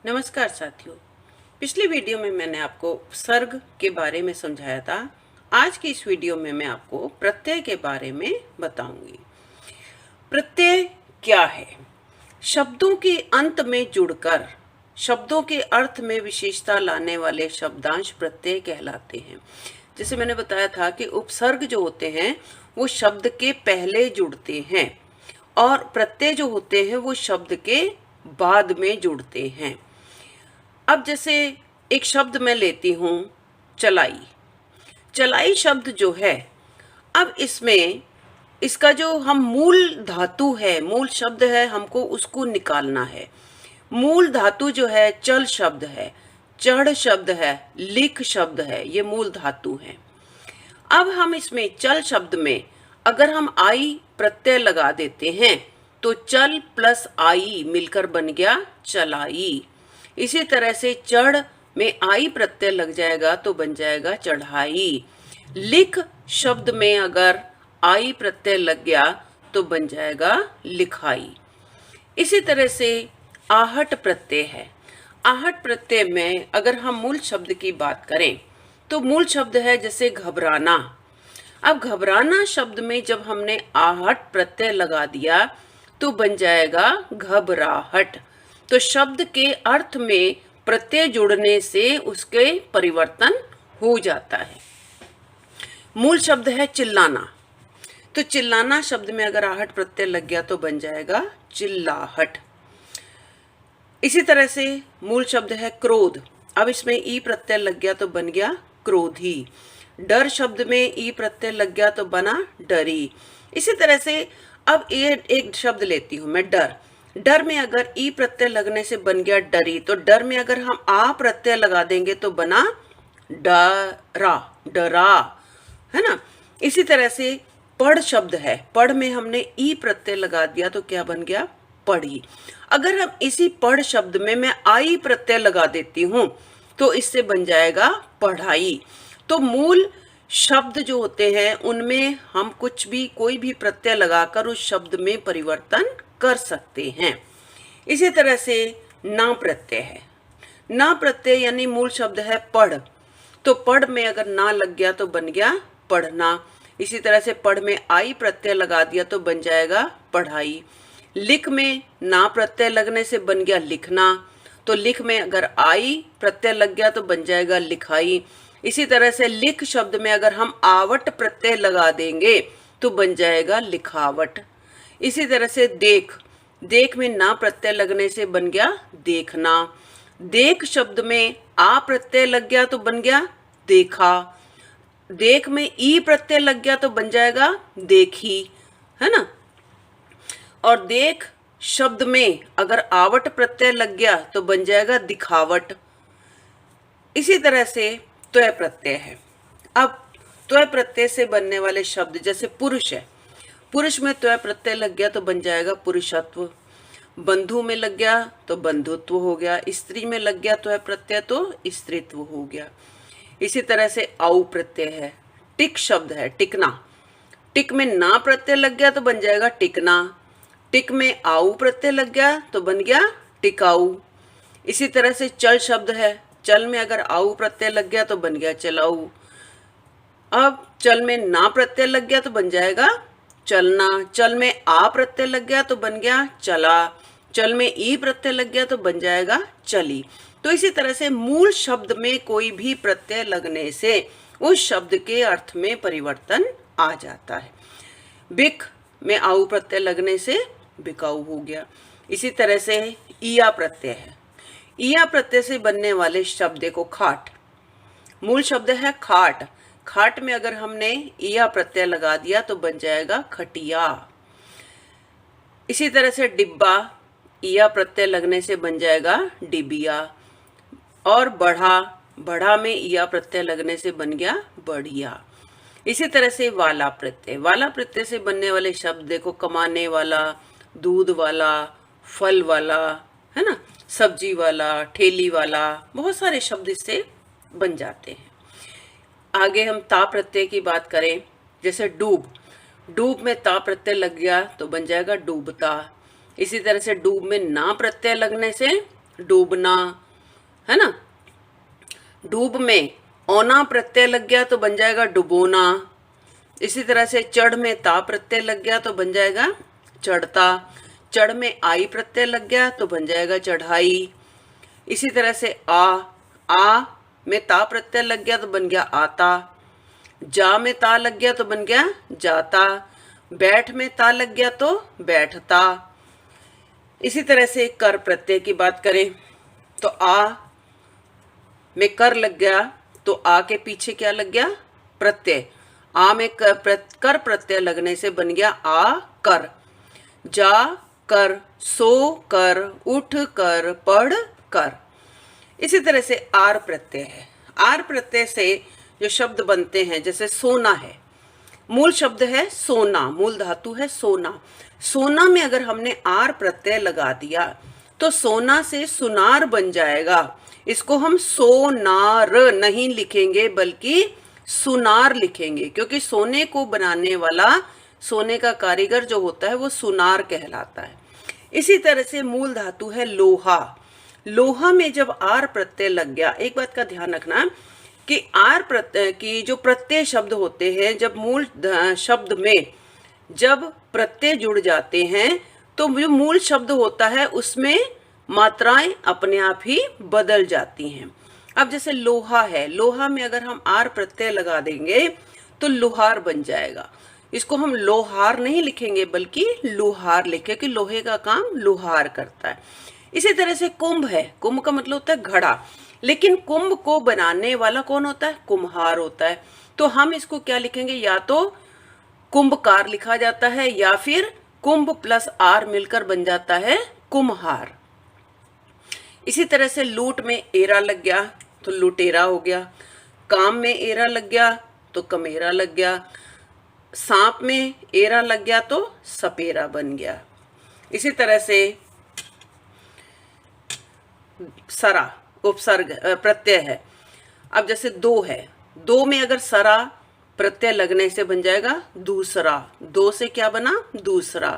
नमस्कार साथियों। पिछली वीडियो में मैंने आपको उपसर्ग के बारे में समझाया था। आज की इस वीडियो में मैं आपको प्रत्यय के बारे में बताऊंगी। प्रत्यय क्या है? शब्दों के अंत में जुड़कर शब्दों के अर्थ में विशेषता लाने वाले शब्दांश प्रत्यय कहलाते हैं। जैसे मैंने बताया था कि उपसर्ग जो होते हैं वो शब्द के पहले जुड़ते हैं और प्रत्यय जो होते हैं वो शब्द के बाद में जुड़ते हैं। अब जैसे एक शब्द मैं लेती हूँ, चलाई। चलाई शब्द जो है, अब इसमें इसका जो हम मूल धातु है, मूल शब्द है, हमको उसको निकालना है। मूल धातु जो है चल शब्द है, चढ़ शब्द है, लिख शब्द है, ये मूल धातु है। अब हम इसमें चल शब्द में अगर हम आई प्रत्यय लगा देते हैं तो चल प्लस आई मिलकर बन गया चलाई। इसी तरह से चढ़ में आई प्रत्यय लग जाएगा तो बन जाएगा चढ़ाई। लिख शब्द में अगर आई प्रत्यय लग गया तो बन जाएगा लिखाई। इसी तरह से आहट प्रत्यय है। आहट प्रत्यय में अगर हम मूल शब्द की बात करें तो मूल शब्द है जैसे घबराना। अब घबराना शब्द में जब हमने आहट प्रत्यय लगा दिया तो बन जाएगा घबराहट। तो शब्द के अर्थ में प्रत्यय जुड़ने से उसके परिवर्तन हो जाता है। मूल शब्द है चिल्लाना, तो चिल्लाना शब्द में अगर आहट प्रत्यय लग गया तो बन जाएगा चिल्लाहट। इसी तरह से मूल शब्द है क्रोध। अब इसमें ई प्रत्यय लग गया तो बन गया क्रोधी। डर शब्द में ई प्रत्यय लग गया तो बना डरी। इसी तरह से अब ये एक शब्द लेती हूं मैं, डर। डर में अगर ई प्रत्यय लगने से बन गया डरी, तो डर में अगर हम आ प्रत्यय लगा देंगे तो बना डरा, डरा, है ना। इसी तरह से पढ़ शब्द है, पढ़ में हमने ई प्रत्यय लगा दिया तो क्या बन गया पढ़ी। अगर हम इसी पढ़ शब्द में मैं आई प्रत्यय लगा देती हूं तो इससे बन जाएगा पढ़ाई। तो मूल शब्द जो होते हैं उनमें हम कुछ भी कोई भी प्रत्यय लगाकर उस शब्द में परिवर्तन कर सकते हैं। इसी तरह से ना प्रत्यय है। ना प्रत्यय यानी मूल शब्द है पढ़, तो पढ़ में अगर ना लग गया तो बन गया पढ़ना। इसी तरह से पढ़ में आई प्रत्यय लगा दिया तो बन जाएगा पढ़ाई। लिख में ना प्रत्यय लगने से बन गया लिखना, तो लिख में अगर आई प्रत्यय लग गया तो बन जाएगा लिखाई। इसी तरह से लिख शब्द में अगर हम आवट प्रत्यय लगा देंगे तो बन जाएगा लिखावट। इसी तरह से देख, देख में ना प्रत्यय लगने से बन गया देखना। देख शब्द में आ प्रत्यय लग गया तो बन गया देखा। देख में ई प्रत्यय लग गया तो बन जाएगा देखी, है ना। और देख शब्द में अगर आवट प्रत्यय लग गया तो बन जाएगा दिखावट। इसी तरह से त्वय प्रत्यय है। अब त्वय प्रत्यय से बनने वाले शब्द जैसे पुरुष है, पुरुष में त्वय प्रत्यय लग गया तो बन जाएगा पुरुषत्व। बंधु में लग गया तो बंधुत्व हो गया। स्त्री में लग गया त्वय प्रत्यय तो स्त्रीत्व हो गया। इसी तरह से औ प्रत्यय है। टिक शब्द है, टिकना। टिक में ना प्रत्यय लग गया तो बन जाएगा टिकना। टिक में आऊ प्रत्यय लग गया तो बन गया टिकाऊ। इसी तरह से चल शब्द है। चल में अगर आऊ प्रत्यय लग गया तो बन गया चलाऊ। अब चल में ना प्रत्यय लग गया तो बन जाएगा चलना। चल में आ प्रत्यय लग गया तो बन गया चला। चल में ई प्रत्यय लग गया तो बन जाएगा चली। तो इसी तरह से मूल शब्द में कोई भी प्रत्यय लगने से उस शब्द के अर्थ में परिवर्तन आ जाता है। बिक में आऊ प्रत्यय लगने से बिकाऊ हो गया। इसी तरह से ईया प्रत्यय है। ईया प्रत्यय से बनने वाले शब्द देखो खाट। मूल शब्द है खाट। खाट में अगर हमने ईया प्रत्यय लगा दिया तो बन जाएगा खटिया। इसी तरह से डिब्बा, ईया प्रत्यय लगने से बन जाएगा डिबिया। और बढ़ा, बढ़ा में ईया प्रत्यय लगने से बन गया बढ़िया। इसी तरह से वाला प्रत्यय, वाला प्रत्यय से बनने वाले शब्द देखो कमाने वाला, दूध वाला, फल वाला, है ना, सब्जी वाला, ठेली वाला, बहुत सारे शब्द इससे बन जाते हैं। आगे हम ता प्रत्यय की बात करें, जैसे डूब, डूब में ता प्रत्यय लग गया तो बन जाएगा डूबता। इसी तरह से डूब में ना प्रत्यय लगने से डूबना, है ना। डूब में औना प्रत्यय लग गया तो बन जाएगा डुबोना। इसी तरह से चढ़ में ता प्रत्यय लग गया तो बन जाएगा चढ़ता। चढ़ में आई प्रत्यय लग गया तो बन जाएगा चढ़ाई। इसी तरह से आ में ता प्रत्यय लग गया तो बन गया आता। जा में ता लग गया तो बन गया जाता। बैठ में ता लग गया तो बैठता। इसी तरह से कर प्रत्यय की बात करें तो आ में कर लग गया तो आ के पीछे क्या लग गया प्रत्यय। आ में कर प्रत्यय लगने से बन गया आ कर। जा कर, सो कर, उठ कर, पढ़ कर। इसी तरह से आर प्रत्यय है। आर प्रत्यय से जो शब्द बनते हैं, जैसे सोना है, मूल शब्द है सोना, मूल धातु है सोना। सोना में अगर हमने आर प्रत्यय लगा दिया तो सोना से सुनार बन जाएगा। इसको हम सोनार नहीं लिखेंगे बल्कि सुनार लिखेंगे, क्योंकि सोने को बनाने वाला, सोने का कारीगर जो होता है वो सुनार कहलाता है। इसी तरह से मूल धातु है लोहा। लोहा में जब आर प्रत्यय लग गया, एक बात का ध्यान रखना कि आर प्रत्यय की जो प्रत्यय शब्द होते हैं, जब मूल शब्द में जब प्रत्यय जुड़ जाते हैं तो जो मूल शब्द होता है उसमें मात्राएं अपने आप ही बदल जाती हैं। अब जैसे लोहा है, लोहा में अगर हम आर प्रत्यय लगा देंगे तो लोहार बन जाएगा। इसको हम लोहार नहीं लिखेंगे बल्कि लोहार लिखेंगे, कि लोहे का काम लोहार करता है। इसी तरह से कुंभ है, कुंभ का मतलब होता है घड़ा, लेकिन कुंभ को बनाने वाला कौन होता है, कुम्हार होता है। तो हम इसको क्या लिखेंगे, या तो कुंभकार लिखा जाता है या फिर कुंभ प्लस आर मिलकर बन जाता है कुम्हार। इसी तरह से लूट में एरा लग गया तो लुटेरा हो गया। काम में एरा लग गया तो कमेरा लग गया। सांप में एरा लग गया तो सपेरा बन गया। इसी तरह से सरा उपसर्ग प्रत्यय है। अब जैसे दो है, दो में अगर सरा प्रत्यय लगने से बन जाएगा दूसरा। दो से क्या बना दूसरा।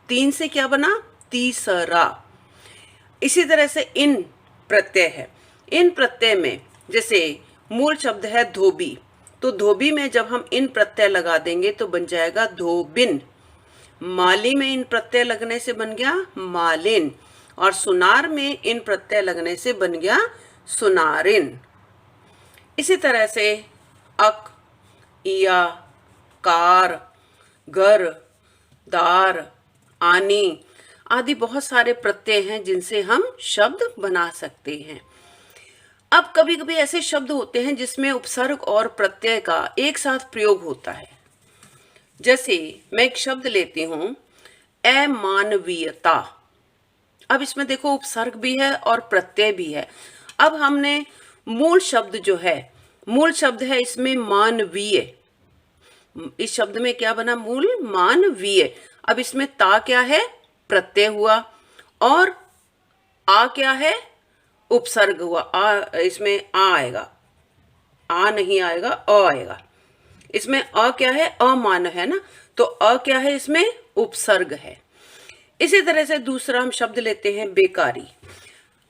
तीन से क्या बना तीसरा। इसी तरह से इन प्रत्यय है। इन प्रत्यय में जैसे मूल शब्द है धोबी, तो धोबी में जब हम इन प्रत्यय लगा देंगे तो बन जाएगा धोबिन। माली में इन प्रत्यय लगने से बन गया मालिन। और सुनार में इन प्रत्यय लगने से बन गया सुनारिन। इसी तरह से अक, इया, कार, घर, दार, आनी आदि बहुत सारे प्रत्यय हैं जिनसे हम शब्द बना सकते हैं। अब कभी कभी ऐसे शब्द होते हैं जिसमें उपसर्ग और प्रत्यय का एक साथ प्रयोग होता है। जैसे मैं एक शब्द लेती हूं अमानवीयता। अब इसमें देखो उपसर्ग भी है और प्रत्यय भी है। अब हमने मूल शब्द जो है, मूल शब्द है इसमें मानवीय। इस शब्द में क्या बना मूल मानवीय। अब इसमें ता क्या है प्रत्यय हुआ और आ क्या है उपसर्ग हुआ। आ इसमें आ आएगा, आ नहीं आएगा अ आएगा। इसमें अ क्या है अमान है ना, तो अ क्या है इसमें उपसर्ग है। इसी तरह से दूसरा हम शब्द लेते हैं बेकारी।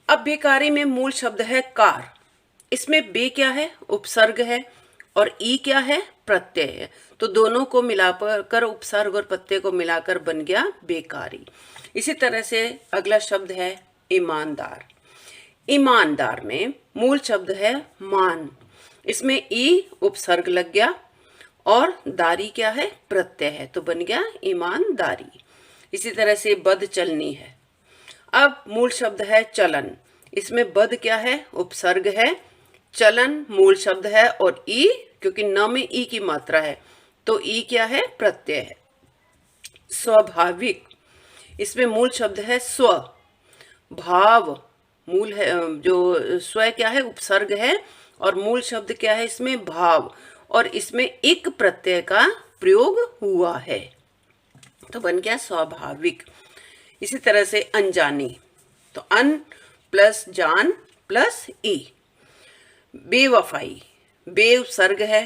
अब बेकारी में मूल शब्द है कार। इसमें बे क्या है उपसर्ग है और ई क्या है प्रत्यय है, तो दोनों को मिलाकर उपसर्ग और प्रत्यय को मिलाकर बन गया बेकारी। इसी तरह से अगला शब्द है ईमानदार। ईमानदार में मूल शब्द है मान। इसमें ई उपसर्ग लग गया और दारी क्या है प्रत्यय है, तो बन गया ईमानदारी। इसी तरह से बद चलनी है। अब मूल शब्द है चलन। इसमें बद क्या है उपसर्ग है, चलन मूल शब्द है और ई क्योंकि न में ई की मात्रा है तो ई क्या है प्रत्यय है। स्वाभाविक, इसमें मूल शब्द है स्व। भाव मूल है, जो स्व क्या है उपसर्ग है और मूल शब्द क्या है इसमें भाव, और इसमें इक प्रत्यय का प्रयोग हुआ है तो बन गया स्वाभाविक। इसी तरह से अनजानी, तो अन प्लस जान प्लस ई। बेवफाई, बे उपसर्ग है,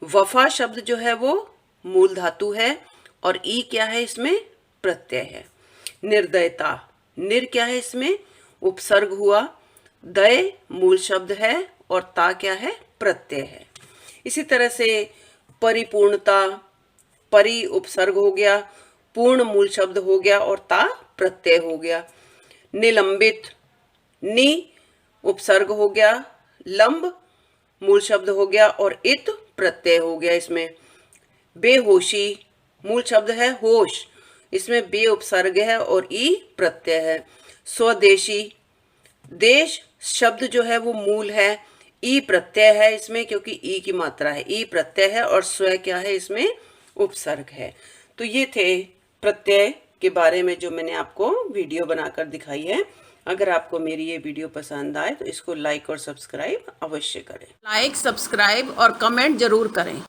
वफा शब्द जो है वो मूल धातु है और ई क्या है इसमें प्रत्यय है। निर्दयता, निर क्या है इसमें उपसर्ग हुआ, दय मूल शब्द है और ता क्या है, प्रत्यय है। इसी तरह से परिपूर्णता, परि उपसर्ग हो गया, पूर्ण मूल शब्द हो गया और ता प्रत्यय हो गया। निलंबित, नि उपसर्ग हो गया, लंब मूल शब्द हो गया और इत प्रत्यय हो गया इसमें। बेहोशी मूल शब्द है होश, इसमें बे उपसर्ग है और ई प्रत्यय है। स्वदेशी, देश शब्द जो है वो मूल है, ई प्रत्यय है इसमें क्योंकि ई की मात्रा है, ई प्रत्यय है और स्व क्या है, इसमें उपसर्ग है। तो ये थे प्रत्यय के बारे में जो मैंने आपको वीडियो बनाकर दिखाई है। अगर आपको मेरी ये वीडियो पसंद आए तो इसको लाइक और सब्सक्राइब अवश्य करें। लाइक, सब्सक्राइब और कमेंट जरूर करें।